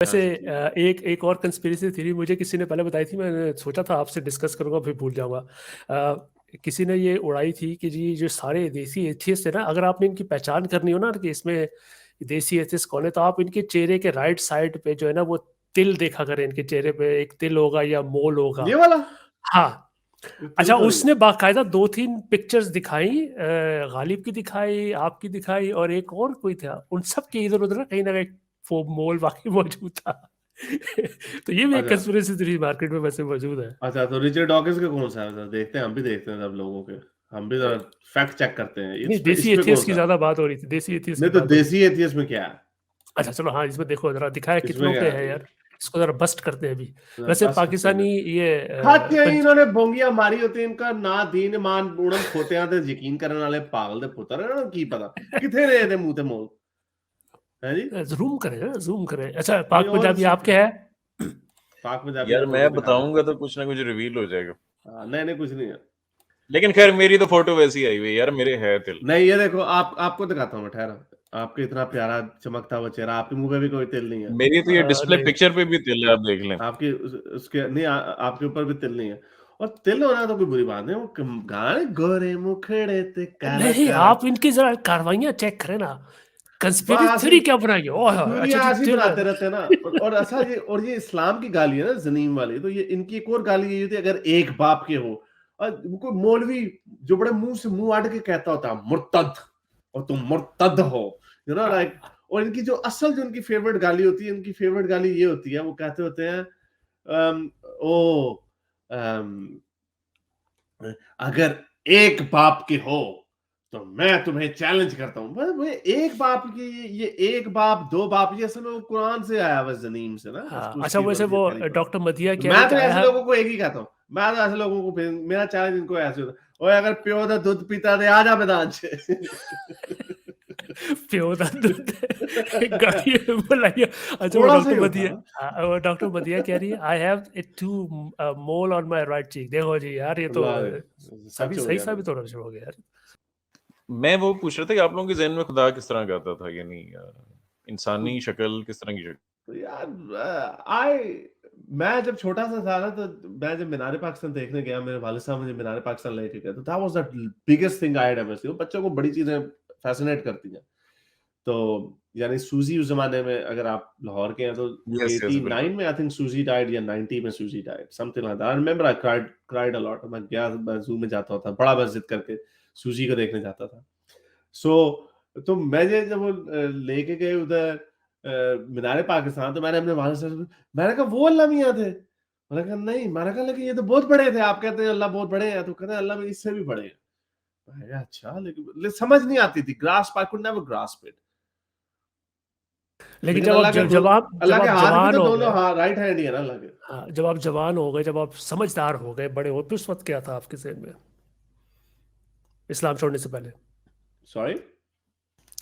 वैसे हाँ जी। एक एक और कंस्पिरेसी थ्योरी मुझे किसी ने पहले बताई थी, मैंने सोचा था आपसे डिस्कस करूंगा, फिर भूल जाऊंगा। किसी ने ये उड़ाई थी कि जी जो सारे देसी एथियस्ट है ना, अगर आपने इनकी पहचान करनी हो ना कि इसमें देसी एथियस्ट कौन है, तो आप इनके चेहरे के राइट साइड पे जो है ना वो तिल देखा करें। इनके चेहरे पे एक तिल होगा या मोल होगा। ये वाला हाँ। ये तिल अच्छा, तो उसने बाकायदा 2-3 पिक्चर्स दिखाई, गालिब की दिखाई, आपकी दिखाई, और एक और कोई था। उन सब के इधर उधर ना कहीं वो मोल वाकई मौजूद था। तो ये भी एक अच्छा कंस्पिरेसी थ्योरी मार्केट में वैसे मौजूद है। अच्छा, तो रिचर्ड डॉकिंस के कौन सा है? जरा देखते हैं, हम भी देखते हैं सब लोगों के, हम भी जरा फैक्ट चेक करते हैं नहीं, इस देसी पे कौन एथियस्ट की सा। ज्यादा बात हो रही थी, देसी एथियस्ट नहीं की तो बात हो रही थी। देसी एथियस्ट में क्या है? अच्छा चलो, हाँ इसमें देखो जरा दिखाया इसमें कितनों क्या पे है? है यार। इसको जरा बस्ट करते हैं अभी। वैसे बस करते हैं। पाकिस्तानी ये खाते हैं इन्होंने भोंगिया मारी होती, इनका ना दीन मान पूनम खोते ते यकीन करने वाले पागल दे पुत्र है ना, की पता किथे रहे थे मुंह ते मोल है जी। जूम करें ना, जूम करें। अच्छा, नहीं पाक और पंजाबी इसमें आपके क्या? है? पाक पंजाबी यार का मैं फोटो दिखा दो। बताऊंगा तो कुछ ना कुछ रिवील हो जाएगा। नहीं नहीं, कुछ नहीं है। लेकिन खैर मेरी तो फोटो वैसी आई हुई है यार, मेरे है तिल। नहीं ये देखो, आपको दिखाता हूँ मैं, ठहरा। आपके इतना प्यारा चमकता हुआ चेहरा, आपके मुंह पे भी कोई तिल नहीं है। मेरी तो ये डिस्प्ले नहीं। पिक्चर पे भी तिल है, आप देख लें। आपकी उसके नहीं, आपके ऊपर भी तिल नहीं है। और तिल होना तो कोई बुरी बात नहीं, वो गाने गोरे मुखड़े ते काला नहीं, काला। आप इनकी जरा कार्रवाइयां चेक करें ना। कंस्पिरेसी बस थ्योरी क्या बनाई? ओह अच्छा जी, थ्योरी तिल। बनाते रहते हैं ना। और ऐसा ये, और ये इस्लाम की गाली है ना जनीम वाली, तो ये इनकी एक और गाली ये होती है, अगर एक बाप के हो। और कोई मौलवी जो बड़े मुंह से मुंह आड़ के कहता होता है मुर्तद, और तुम मुर्तद हो, यू नो लाइक। और इनकी जो असल जो इनकी फेवरेट गाली होती है, इनकी फेवरेट गाली ये होती है, वो कहते होते हैं ओ अम, अगर एक बाप के हो तो मैं तुम्हें चैलेंज करता हूं। वो एक बाप की, ये एक बाप दो बाप, ये असल में वो कुरान से आया हुआ जनीम से ना, हाँ, अच्छा उसकी वैसे वर्जियत वो पहली कुरान। डॉक्टर मदिया तो कह रही मैं कि तो आई ऐसे हैव लोगों को एक ही कहता हूँ, मैं तो ऐसे लोगों को मेरा चैलेंज इनको ऐसे होता है, ओए अगर प्यो दा दूध पीता दे आ जा मैदान से। प्यो दा दूध गाड़ी बुलाइए। अच्छा, वो थोड़ा सा डॉक्टर ही होता मदिया, ना। हाँ, वो डॉक्टर मदिया कह रही है I have a 2 mole on my right cheek. देखो जी यार, ये तो सच सभी हो सही गया साबित बिल्कुल। होना शुरू हो गया यार। मैं वो पूछ रहा था कि आप लोगों के ज़हन में खुदा किस तरह का आता था, यानी इंसानी शक्ल किस तरह की शक्ल? तो यार आई मैं जब छोटा सा था ना, तो मैं जब मीनार पाकिस्तान देखने गया, मेरे वालिद साहब मुझे मीनार पाकिस्तान लेके गए, तो that was the biggest thing I had ever seen. बच्चों को बड़ी चीजें फैसिनेट करती हैं। तो यानी सूजी उस जमाने में, अगर आप लाहौर के हैं तो यस यस, बिल्कुल। 89 में आई थिंक सूजी डाइड, या 90 में सूजी died, something like that. I remember I cried a lot. मैं गया, मैं जू में जाता था, बड़ा मस्जिद करके सूजी को देखने जाता था। सो तो मैंने जब वो लेके गए उधर मीनार पाकिस्तान, तो मैंने अपने वालिद साहब से, मैंने कहा वो अल्लाह मियां थे? मैंने कहा नहीं। मैंने कहा लेकिन ये तो बहुत बड़े थे, आप कहते हैं अल्लाह बहुत बड़े हैं, तो कहते हैं अल्लाह में इससे भी बड़े हैं। मैंने कहा, अच्छा, लेकिन समझ नहीं आती थी, grasp, I could never grasp it. लेकिन लेकिन अल्लाह के जब अल्लाह के आप हाथ भी जवान तो हो दोनों गए, हाथ राइट हैंड ही है ना अल्लाह के। हाँ जब आप जवान हो गए, जब आप समझदार हो गए, बड़े हो, तो उस वक्त क्या था आपके ज़हन में इस्लाम छोड़ने से पहले? सॉरी।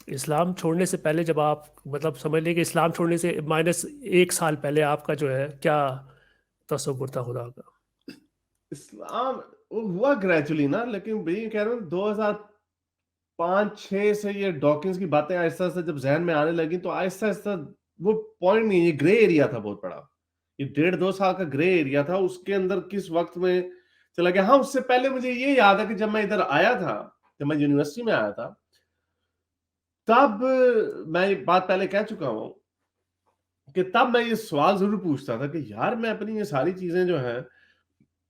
इस्लाम छोड़ने से पहले, जब आप मतलब समझ लीजिए कि इस्लाम छोड़ने से -1 साल पहले आपका जो है क्या तसव्वुर था खुदा का? इस्लाम वो हुआ ग्रेजुअली ना, लेकिन भाई कह रहा हूँ 2005-6 से ये डॉकिंस की बातें आहिस्ता आहिस्ता जब जहन में आने लगी, तो आहिस्ता आहिस्ता वो पॉइंट नहीं, ये ग्रे एरिया था बहुत बड़ा। ये 1.5-2 साल का ग्रे एरिया था, उसके अंदर किस वक्त में चला गया। हाँ, उससे पहले मुझे ये याद है कि जब मैं इधर आया था, जब मैं यूनिवर्सिटी में आया था, तब मैं ये बात पहले कह चुका हूँ कि तब मैं ये सवाल जरूर पूछता था कि यार मैं अपनी ये सारी चीजें जो है,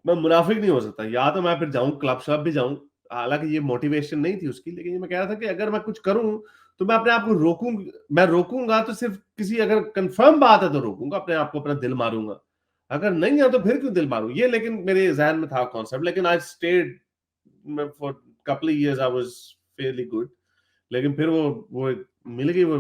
मैं मुनाफिक नहीं हो सकता, या तो मैं फिर जाऊं क्लब शलब भी जाऊं। हालांकि ये मोटिवेशन नहीं थी उसकी, लेकिन ये मैं कह रहा था कि अगर मैं कुछ करूं तो मैं अपने आप को मैं रोकूंगा तो सिर्फ किसी, अगर कंफर्म बात है तो रोकूंगा अपने आप को, अपना दिल मारूंगा। अगर नहीं है तो फिर क्यों दिल मारूं, ये लेकिन मेरे जहन में था कॉन्सेप्ट। लेकिन I stayed for couple years, I was fairly good. लेकिन फिर वो मिल गई वो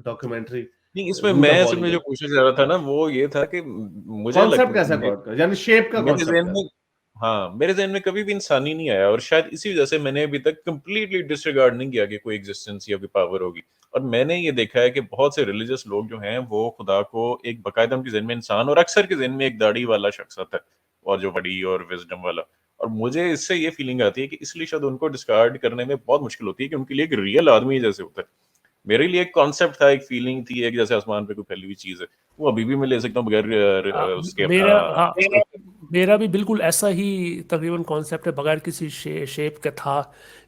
डॉक्यूमेंट्री, नहीं, इसमें रूट मैं ऑफ असल ऑल में जो इविल। पूछना चाह रहा था ना, वो ये था कि मुझे कॉन्सेप्ट कैसा गॉड का, यानी शेप का मेरे कॉन्सेप्ट ज़हन है। में, हाँ, मेरे ज़हन में कभी भी इंसान ही नहीं आया, और शायद इसी वजह से मैंने अभी तक कंप्लीटली डिसरिगार्ड नहीं किया कि कोई एग्जिस्टेंस या कोई पावर होगी। और मैंने ये देखा है कि बहुत से रिलीजियस लोग जो हैं, वो खुदा को एक बाकायदा उनके ज़हन में इंसान, और अक्सर के ज़हन में एक दाढ़ी वाला शख्स आता है, और जो बड़ी और विज़डम वाला। और मुझे इससे ये फीलिंग आती है कि इसलिए शायद उनको डिस्कार्ड करने में बहुत मुश्किल होती है कि उनके लिए एक रियल आदमी जैसे होता है। मेरे लिए एक कॉन्सेप्ट था, एक फीलिंग थी, एक जैसे आसमान पे कोई फैली हुई चीज है, वो अभी भी मैं ले सकता हूँ बगैर उसके मेरा अपना हाँ मेरा भी बिल्कुल ऐसा ही तकरीबन कॉन्सेप्ट है, बगैर किसी शेप का था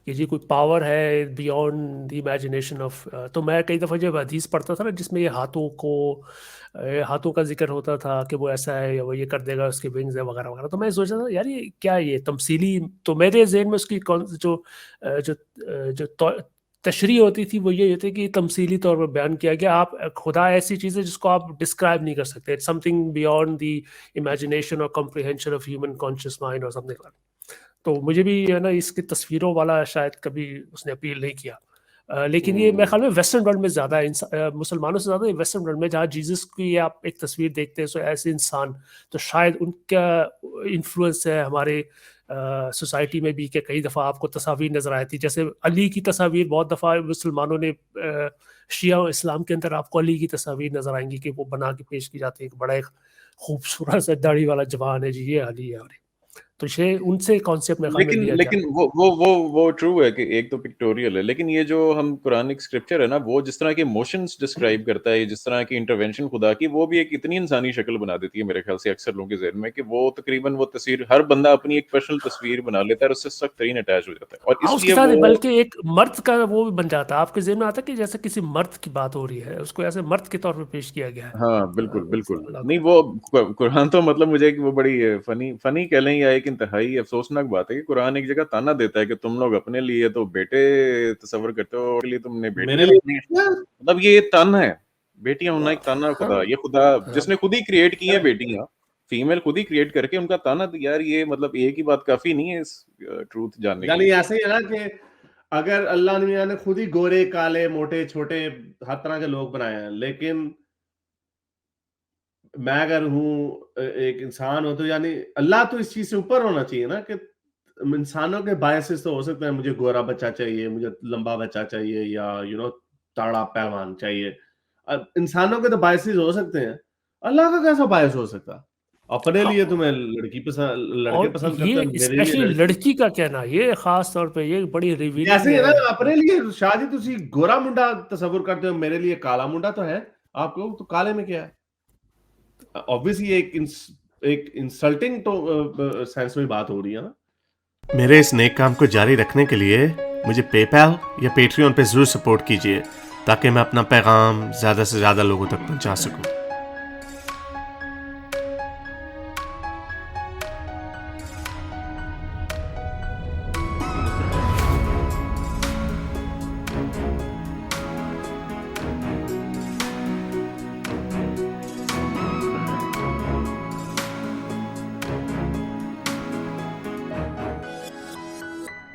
कि जी कोई पावर है बियॉन्ड द इमेजिनेशन ऑफ। तो मैं कई दफ़ा जब हदीस पढ़ता था ना जिसमें ये हाथों का जिक्र होता था कि वो ऐसा है या वो ये कर देगा, उसके विंग्स है वगैरह वगैरह, तो मैं सोचता था यार ये क्या, ये तमसीली, तो मेरे जहन में उसकी जो तशरीह होती थी वो ये होती कि तमसीली तौर पर बयान किया गया। आप खुदा ऐसी चीज़ है जिसको आप डिस्क्राइब नहीं कर सकते, it's something beyond the imagination और comprehension of human conscious mind और समथिंग लाइक। तो मुझे भी है ना इसकी तस्वीरों वाला शायद कभी उसने अपील नहीं किया। लेकिन ये मेरे ख्याल में वेस्टर्न वर्ल्ड में ज़्यादा है, मुसलमानों से ज़्यादा वेस्टर्न वर्ल्ड में, जहाँ जीसस की आप एक तस्वीर देखते हैं सो ऐसे इंसान, तो शायद उनका इन्फ्लुएंस है हमारे सोसाइटी में भी, कि कई दफ़ा आपको तस्वीर नज़र आई थी, जैसे अली की तस्वीर बहुत दफ़ा मुसलमानों ने शिया और इस्लाम के अंदर आपको अली की तस्वीर नज़र आएंगी कि वो बना के पेश की जाती है कि बड़ा एक खूबसूरत सा दाढ़ी वाला जवान है जी, ये अली है। तो ये उनसे कॉन्सेप्ट में ख्याल में लेकिन लिया लेकिन गया। वो ट्रू है कि एक तो पिक्टोरियल है, लेकिन ये जो हम कुरानिक स्क्रिप्चर है ना, वो जिस तरह के इमोशंस डिस्क्राइब करता है, जिस तरह की इंटरवेंशन खुदा की, वो भी एक इतनी इंसानी शक्ल बना देती है मेरे ख्याल से अक्सर लोगों के ज़हन में, कि वो तकरीबन वो तस्वीर हर बंदा अपनी एक पर्सनल तस्वीर बना लेता है और उससे सख्त तरीन अटैच हो जाता है, और हाँ, उसके इसलिए साथ वो बल्कि एक मर्द का वो भी बन जाता है, आपके ज़हन में आता है कि जैसे किसी मर्द की बात हो रही है, उसको ऐसे मर्द के तौर पे पेश किया गया है। हाँ, बिल्कुल, बिल्कुल। अल्लाह नहीं, वो कुरान तो मतलब मुझे एक वो बड़ी फनी फनी कह लें या एक इंतहाई अफ़सोसनाक बात है कि कुरान एक जगह ताना देता है कि तुम लोग अपने लिए तो बेटे तसव्वुर करते हो, के लिए तुमने मेरे बेटियाँ लिए रखनी है। मतलब ये ताना है, बेटियाँ होना एक ताना है हाँ, खुदा, ये खुदा हाँ। जिसने खुद ही क्रिएट की है बेटियाँ, फीमेल खुद ही क्रिएट करके उनका ताना, तो यार ये मतलब एक ही बात काफ़ी नहीं है इस ट्रूथ जानने के यानी लिए। ऐसे ही है ना कि अगर अल्लाह मियां ने खुद ही गोरे काले मोटे छोटे हर तरह के लोग बनाए हैं, लेकिन मैं अगर हूँ एक इंसान हूँ, तो यानी अल्लाह तो इस चीज से ऊपर होना चाहिए ना, कि इंसानों के बायसेस तो हो सकते हैं, मुझे गोरा बच्चा चाहिए, मुझे लंबा बच्चा चाहिए, या ताड़ा पहलवान चाहिए। इंसानों के तो बायसेस हो सकते हैं, अल्लाह का कैसा बायस हो सकता? अपने हाँ, लिए तुम्हें लड़के और पसंद करते हैं, ये मेरे लिए स्पेशली लड़की। लड़की का कहना, ये खास तौर पे ये बड़ी रिवीलिंग ऐसे ही है है। ना, अपने लिए शाह जी तुसी गोरा मुंडा तस्वुर करते हो, मेरे लिए काला मुंडा तो है, आप लोग तो काले में क्या है? ऑब्वियसली एक इंसल्टिंग तो सेंस में बात हो रही है ना। मेरे इस नेक काम को जारी रखने के लिए मुझे पेपैल या पेट्रियन पे जरूर सपोर्ट कीजिए, ताकि मैं अपना पैगाम ज्यादा से ज्यादा लोगों तक पहुंचा सकूं।